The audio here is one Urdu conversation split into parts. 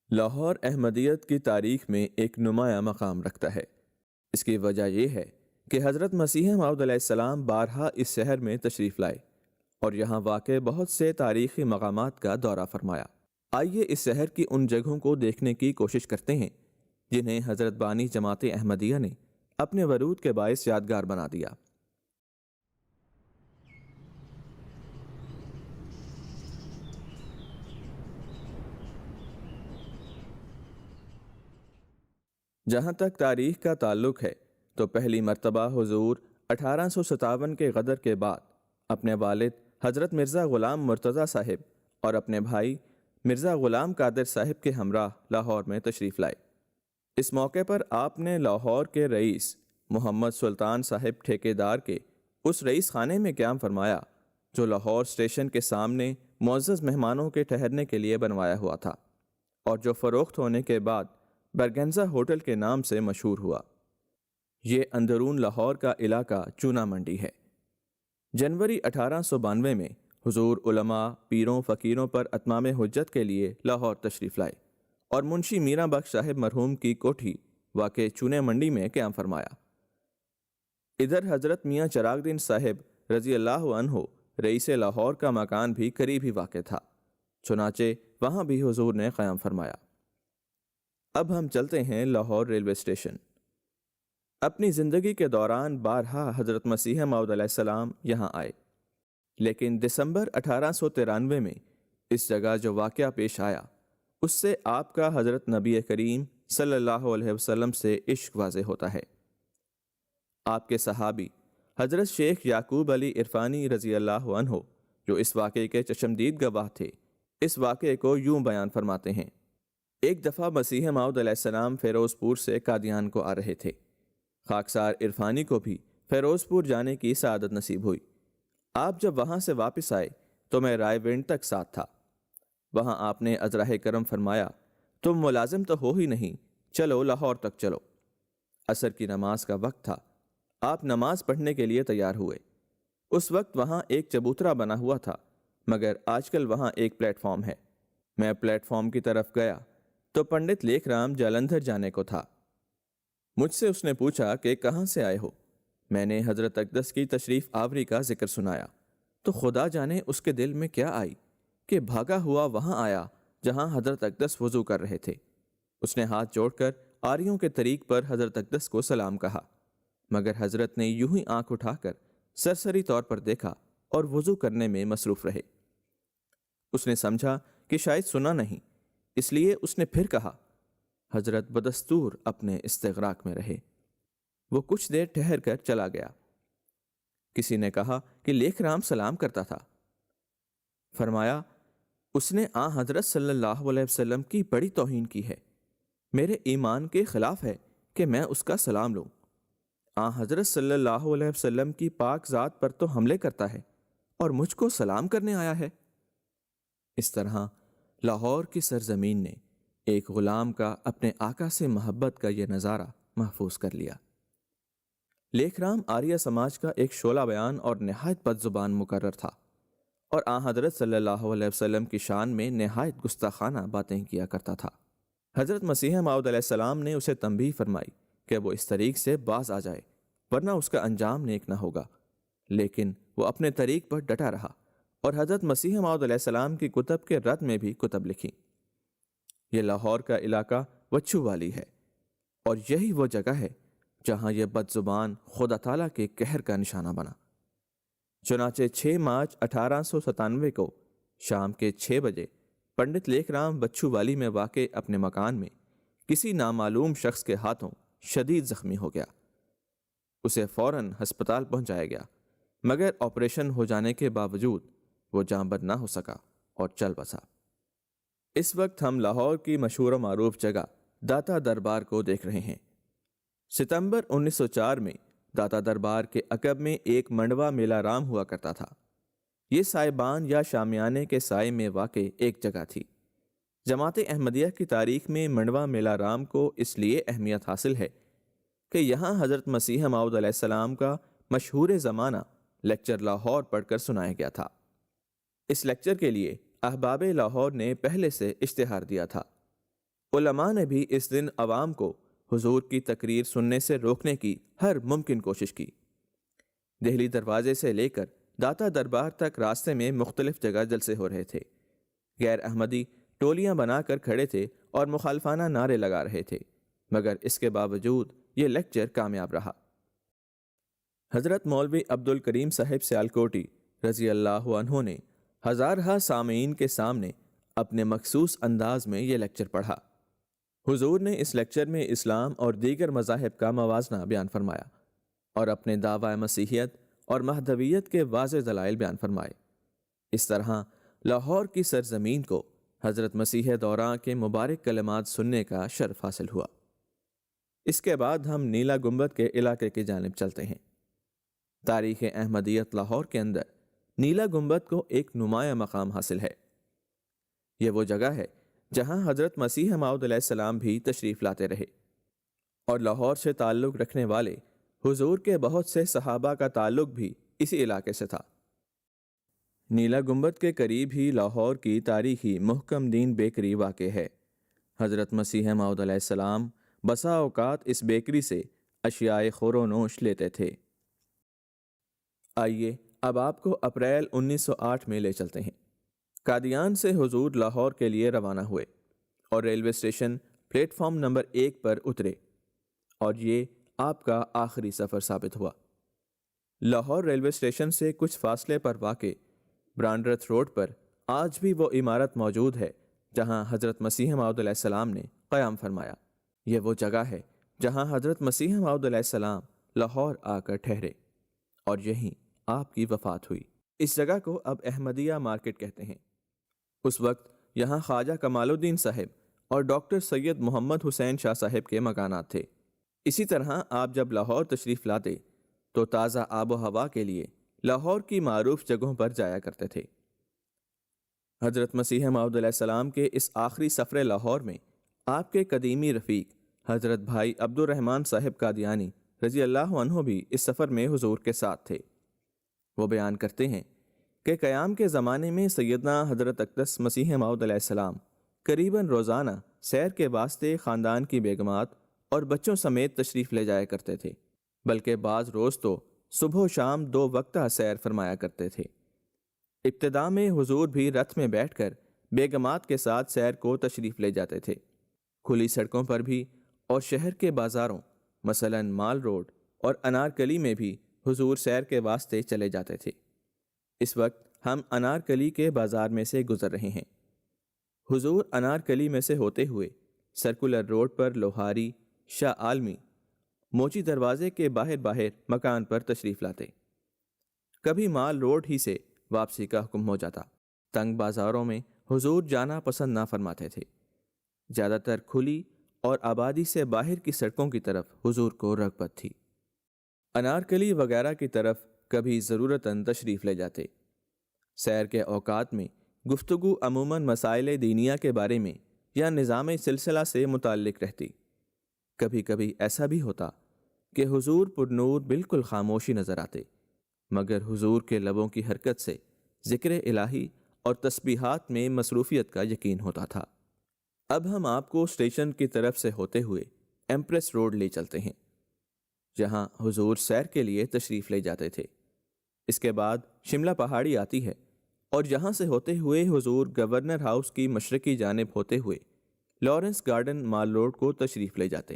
لاہور احمدیت کی تاریخ میں ایک نمایاں مقام رکھتا ہے۔ اس کی وجہ یہ ہے کہ حضرت مسیح موعود علیہ السلام بارہا اس شہر میں تشریف لائے اور یہاں واقع بہت سے تاریخی مقامات کا دورہ فرمایا۔ آئیے اس شہر کی ان جگہوں کو دیکھنے کی کوشش کرتے ہیں جنہیں حضرت بانی جماعت احمدیہ نے اپنے ورود کے باعث یادگار بنا دیا۔ جہاں تک تاریخ کا تعلق ہے تو پہلی مرتبہ حضور 1857 کے غدر کے بعد اپنے والد حضرت مرزا غلام مرتضیٰ صاحب اور اپنے بھائی مرزا غلام قادر صاحب کے ہمراہ لاہور میں تشریف لائے۔ اس موقع پر آپ نے لاہور کے رئیس محمد سلطان صاحب ٹھیکیدار کے اس رئیس خانے میں قیام فرمایا جو لاہور اسٹیشن کے سامنے معزز مہمانوں کے ٹھہرنے کے لیے بنوایا ہوا تھا اور جو فروخت ہونے کے بعد برگنزا ہوٹل کے نام سے مشہور ہوا۔ یہ اندرون لاہور کا علاقہ چونا منڈی ہے۔ جنوری 1892 میں حضور علماء، پیروں، فقیروں پر اتمام حجت کے لیے لاہور تشریف لائے اور منشی میرا بخش صاحب مرحوم کی کوٹھی واقع چونے منڈی میں قیام فرمایا۔ ادھر حضرت میاں چراغ دین صاحب رضی اللہ عنہ رئیس لاہور کا مکان بھی قریب ہی واقع تھا، چنانچہ وہاں بھی حضور نے قیام فرمایا۔ اب ہم چلتے ہیں لاہور ریلوے اسٹیشن۔ اپنی زندگی کے دوران بارہا حضرت مسیح موعود علیہ السلام یہاں آئے، لیکن دسمبر 1893 میں اس جگہ جو واقعہ پیش آیا اس سے آپ کا حضرت نبی کریم صلی اللہ علیہ وسلم سے عشق واضح ہوتا ہے۔ آپ کے صحابی حضرت شیخ یعقوب علی عرفانی رضی اللہ عنہ جو اس واقعے کے چشمدید گواہ تھے، اس واقعے کو یوں بیان فرماتے ہیں۔ ایک دفعہ مسیح موعود علیہ السلام فیروز پور سے قادیان کو آ رہے تھے۔ خاکسار عرفانی کو بھی فیروز پور جانے کی سعادت نصیب ہوئی۔ آپ جب وہاں سے واپس آئے تو میں رائے ونڈ تک ساتھ تھا۔ وہاں آپ نے عذرائے کرم فرمایا، تم ملازم تو ہو ہی نہیں، چلو لاہور تک چلو۔ عصر کی نماز کا وقت تھا، آپ نماز پڑھنے کے لیے تیار ہوئے۔ اس وقت وہاں ایک چبوترا بنا ہوا تھا، مگر آج کل وہاں ایک پلیٹ فارم ہے۔ میں پلیٹ فارم کی طرف گیا تو پنڈت لیکھ رام جالندھر جانے کو تھا۔ مجھ سے اس نے پوچھا کہ کہاں سے آئے ہو؟ میں نے حضرت اقدس کی تشریف آوری کا ذکر سنایا تو خدا جانے اس کے دل میں کیا آئی کہ بھاگا ہوا وہاں آیا جہاں حضرت اقدس وضو کر رہے تھے۔ اس نے ہاتھ جوڑ کر آریوں کے طریق پر حضرت اقدس کو سلام کہا، مگر حضرت نے یوں ہی آنکھ اٹھا کر سرسری طور پر دیکھا اور وضو کرنے میں مصروف رہے۔ اس نے سمجھا کہ شاید سنا نہیں، اس لیے اس نے پھر کہا۔ حضرت بدستور اپنے استغراق میں رہے۔ وہ کچھ دیر ٹھہر کر چلا گیا۔ کسی نے کہا کہ لیکھ رام سلام کرتا تھا۔ فرمایا، اس نے حضرت صلی اللہ علیہ وسلم کی بڑی توہین کی ہے، میرے ایمان کے خلاف ہے کہ میں اس کا سلام لوں۔ حضرت صلی اللہ علیہ وسلم کی پاک ذات پر تو حملے کرتا ہے اور مجھ کو سلام کرنے آیا ہے۔ اس طرح لاہور کی سرزمین نے ایک غلام کا اپنے آقا سے محبت کا یہ نظارہ محفوظ کر لیا۔ لیکھ رام آریہ سماج کا ایک شعلہ بیان اور نہایت بد زبان مقرر تھا اور حضرت صلی اللہ علیہ وسلم کی شان میں نہایت گستاخانہ باتیں کیا کرتا تھا۔ حضرت مسیح موعود علیہ السلام نے اسے تنبیہ فرمائی کہ وہ اس طریق سے باز آ جائے ورنہ اس کا انجام نیک نہ ہوگا، لیکن وہ اپنے طریق پر ڈٹا رہا اور حضرت مسیح موعود علیہ السلام کی کتب کے رد میں بھی کتب لکھی۔ یہ لاہور کا علاقہ وچھو والی ہے اور یہی وہ جگہ ہے جہاں یہ بد زبان خدا تعالیٰ کے قہر کا نشانہ بنا۔ چنانچہ 6 مارچ 1897 کو شام کے 6 بجے پنڈت لیکھ رام وچھو والی میں واقع اپنے مکان میں کسی نامعلوم شخص کے ہاتھوں شدید زخمی ہو گیا۔ اسے فوراً ہسپتال پہنچایا گیا، مگر آپریشن ہو جانے کے باوجود وہ جاں بد نہ ہو سکا اور چل بسا۔ اس وقت ہم لاہور کی مشہور و معروف جگہ داتا دربار کو دیکھ رہے ہیں۔ ستمبر 1904 میں داتا دربار کے عقب میں ایک منڈوا میلہ رام ہوا کرتا تھا۔ یہ سائبان یا شامیانے کے سائے میں واقع ایک جگہ تھی۔ جماعت احمدیہ کی تاریخ میں منڈوا میلہ رام کو اس لیے اہمیت حاصل ہے کہ یہاں حضرت مسیح موعود علیہ السلام کا مشہور زمانہ لیکچر لاہور پڑھ کر سنایا گیا تھا۔ اس لیکچر کے لیے احباب لاہور نے پہلے سے اشتہار دیا تھا۔ علماء نے بھی اس دن عوام کو حضور کی تقریر سننے سے روکنے کی ہر ممکن کوشش کی۔ دہلی دروازے سے لے کر داتا دربار تک راستے میں مختلف جگہ جلسے ہو رہے تھے۔ غیر احمدی ٹولیاں بنا کر کھڑے تھے اور مخالفانہ نعرے لگا رہے تھے، مگر اس کے باوجود یہ لیکچر کامیاب رہا۔ حضرت مولوی عبد الکریم صاحب سیالکوٹی رضی اللہ عنہ نے ہزارہا سامعین کے سامنے اپنے مخصوص انداز میں یہ لیکچر پڑھا۔ حضور نے اس لیکچر میں اسلام اور دیگر مذاہب کا موازنہ بیان فرمایا اور اپنے دعوی مسیحیت اور مہدویت کے واضح دلائل بیان فرمائے۔ اس طرح لاہور کی سرزمین کو حضرت مسیح دوراں کے مبارک کلمات سننے کا شرف حاصل ہوا۔ اس کے بعد ہم نیلا گنبد کے علاقے کی جانب چلتے ہیں۔ تاریخ احمدیت لاہور کے اندر نیلا گنبد کو ایک نمایاں مقام حاصل ہے۔ یہ وہ جگہ ہے جہاں حضرت مسیح موعود علیہ السلام بھی تشریف لاتے رہے، اور لاہور سے تعلق رکھنے والے حضور کے بہت سے صحابہ کا تعلق بھی اسی علاقے سے تھا۔ نیلا گنبد کے قریب ہی لاہور کی تاریخی محکم دین بیکری واقع ہے۔ حضرت مسیح موعود علیہ السلام بسا اوقات اس بیکری سے اشیاء خور و نوش لیتے تھے۔ آئیے اب آپ کو اپریل 1908 میں لے چلتے ہیں۔ قادیان سے حضور لاہور کے لیے روانہ ہوئے اور railway station plate form number 1 پر اترے، اور یہ آپ کا آخری سفر ثابت ہوا۔ لاہور ریلوے اسٹیشن سے کچھ فاصلے پر واقع برانڈرتھ روڈ پر آج بھی وہ عمارت موجود ہے جہاں حضرت مسیح موعود علیہ السلام نے قیام فرمایا۔ یہ وہ جگہ ہے جہاں حضرت مسیح موعود علیہ السلام لاہور آ کر ٹھہرے اور یہیں آپ کی وفات ہوئی۔ اس جگہ کو اب احمدیہ مارکیٹ کہتے ہیں۔ اس وقت یہاں خواجہ کمال الدین صاحب اور ڈاکٹر سید محمد حسین شاہ صاحب کے مکانات تھے۔ اسی طرح آپ جب لاہور تشریف لاتے تو تازہ آب و ہوا کے لیے لاہور کی معروف جگہوں پر جایا کرتے تھے۔ حضرت مسیح موعود علیہ السلام کے اس آخری سفر لاہور میں آپ کے قدیمی رفیق حضرت بھائی عبد الرحمن صاحب قادیانی رضی اللہ عنہ بھی اس سفر میں حضور کے ساتھ تھے۔ وہ بیان کرتے ہیں کہ قیام کے زمانے میں سیدنا حضرت اقدس مسیح موعود علیہ السلام قریباً روزانہ سیر کے واسطے خاندان کی بیگمات اور بچوں سمیت تشریف لے جایا کرتے تھے، بلکہ بعض روز تو صبح و شام 2 وقتہ سیر فرمایا کرتے تھے۔ ابتدا میں حضور بھی رتھ میں بیٹھ کر بیگمات کے ساتھ سیر کو تشریف لے جاتے تھے۔ کھلی سڑکوں پر بھی اور شہر کے بازاروں مثلاً مال روڈ اور انارکلی میں بھی حضور سیر کے واسطے چلے جاتے تھے۔ اس وقت ہم انارکلی کے بازار میں سے گزر رہے ہیں۔ حضور انارکلی میں سے ہوتے ہوئے سرکولر روڈ پر لوہاری، شاہ عالمی، موچی دروازے کے باہر مکان پر تشریف لاتے۔ کبھی مال روڈ ہی سے واپسی کا حکم ہو جاتا۔ تنگ بازاروں میں حضور جانا پسند نہ فرماتے تھے۔ زیادہ تر کھلی اور آبادی سے باہر کی سڑکوں کی طرف حضور کو رغبت تھی۔ انارکلی وغیرہ کی طرف کبھی ضرورتاً تشریف لے جاتے۔ سیر کے اوقات میں گفتگو عموماً مسائل دینیہ کے بارے میں یا نظام سلسلہ سے متعلق رہتی۔ کبھی کبھی ایسا بھی ہوتا کہ حضور پر نور بالکل خاموشی نظر آتے، مگر حضور کے لبوں کی حرکت سے ذکر الہی اور تسبیحات میں مصروفیت کا یقین ہوتا تھا۔ اب ہم آپ کو اسٹیشن کی طرف سے ہوتے ہوئے ایمپریس روڈ لے چلتے ہیں، جہاں حضور سیر کے لیے تشریف لے جاتے تھے۔ اس کے بعد شملہ پہاڑی آتی ہے اور یہاں سے ہوتے ہوئے حضور گورنر ہاؤس کی مشرقی جانب ہوتے ہوئے لارنس گارڈن مال روڈ کو تشریف لے جاتے۔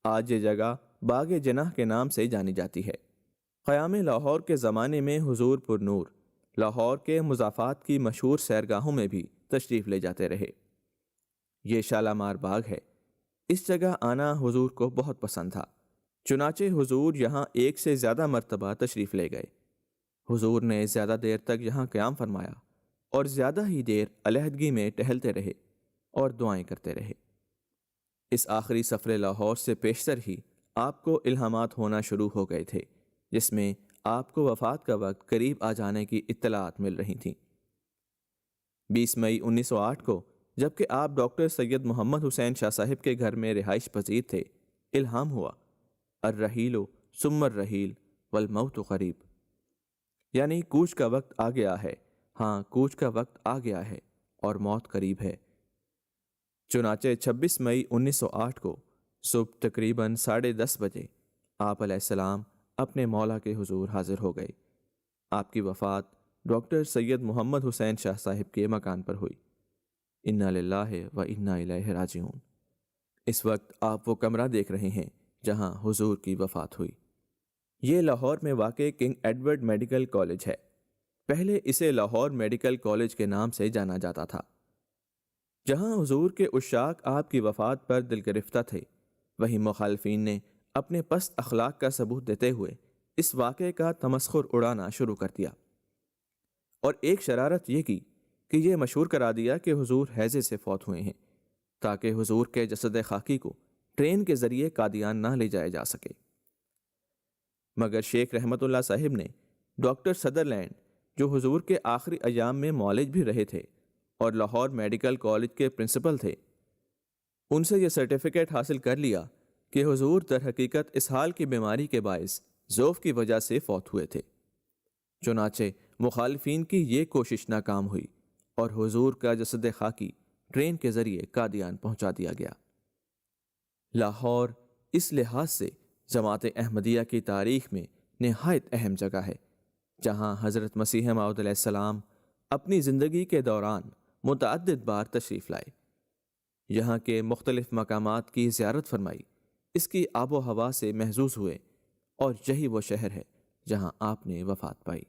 آج یہ جگہ باغ جناح کے نام سے جانی جاتی ہے۔ قیام لاہور کے زمانے میں حضور پر نور لاہور کے مضافات کی مشہور سیرگاہوں میں بھی تشریف لے جاتے رہے۔ یہ شالامار باغ ہے۔ اس جگہ آنا حضور کو بہت پسند تھا، چنانچہ حضور یہاں 1 سے زیادہ مرتبہ تشریف لے گئے۔ حضور نے زیادہ دیر تک یہاں قیام فرمایا اور زیادہ ہی دیر علیحدگی میں ٹہلتے رہے اور دعائیں کرتے رہے۔ اس آخری سفر لاہور سے پیشتر ہی آپ کو الہامات ہونا شروع ہو گئے تھے، جس میں آپ کو وفات کا وقت قریب آ جانے کی اطلاعات مل رہی تھیں۔ 20 مئی 1908 کو جبکہ آپ ڈاکٹر سید محمد حسین شاہ صاحب کے گھر میں رہائش پذیر تھے، الہام ہوا الرحیل ثم الرحیل والموت قریب، یعنی کوچ کا وقت آ گیا ہے، ہاں کوچ کا وقت آ گیا ہے اور موت قریب ہے۔ چنانچہ 26 مئی 1908 کو صبح تقریباً 10:30 بجے آپ علیہ السلام اپنے مولا کے حضور حاضر ہو گئے۔ آپ کی وفات ڈاکٹر سید محمد حسین شاہ صاحب کے مکان پر ہوئی۔ انا للہ و انا الیہ راجعون۔ اس وقت آپ وہ کمرہ دیکھ رہے ہیں جہاں حضور کی وفات ہوئی۔ یہ لاہور میں واقع کنگ ایڈورڈ میڈیکل کالج ہے۔ پہلے اسے لاہور میڈیکل کالج کے نام سے جانا جاتا تھا۔ جہاں حضور کے عشاق آپ کی وفات پر دل گرفتہ تھے، وہیں مخالفین نے اپنے پست اخلاق کا ثبوت دیتے ہوئے اس واقعے کا تمسخر اڑانا شروع کر دیا، اور ایک شرارت یہ کی کہ یہ مشہور کرا دیا کہ حضور ہیضے سے فوت ہوئے ہیں، تاکہ حضور کے جسد خاکی کو ٹرین کے ذریعے قادیان نہ لے جایا جا سکے۔ مگر شیخ رحمت اللہ صاحب نے ڈاکٹر سدرلینڈ، جو حضور کے آخری ایام میں معالج بھی رہے تھے اور لاہور میڈیکل کالج کے پرنسپل تھے، ان سے یہ سرٹیفکیٹ حاصل کر لیا کہ حضور در حقیقت اسہال کی بیماری کے باعث ذوف کی وجہ سے فوت ہوئے تھے۔ چنانچہ مخالفین کی یہ کوشش ناکام ہوئی اور حضور کا جسد خاکی ٹرین کے ذریعے قادیان پہنچا دیا گیا۔ لاہور اس لحاظ سے جماعت احمدیہ کی تاریخ میں نہایت اہم جگہ ہے، جہاں حضرت مسیح موعود علیہ السلام اپنی زندگی کے دوران متعدد بار تشریف لائے، یہاں کے مختلف مقامات کی زیارت فرمائی، اس کی آب و ہوا سے محظوظ ہوئے، اور یہی وہ شہر ہے جہاں آپ نے وفات پائی۔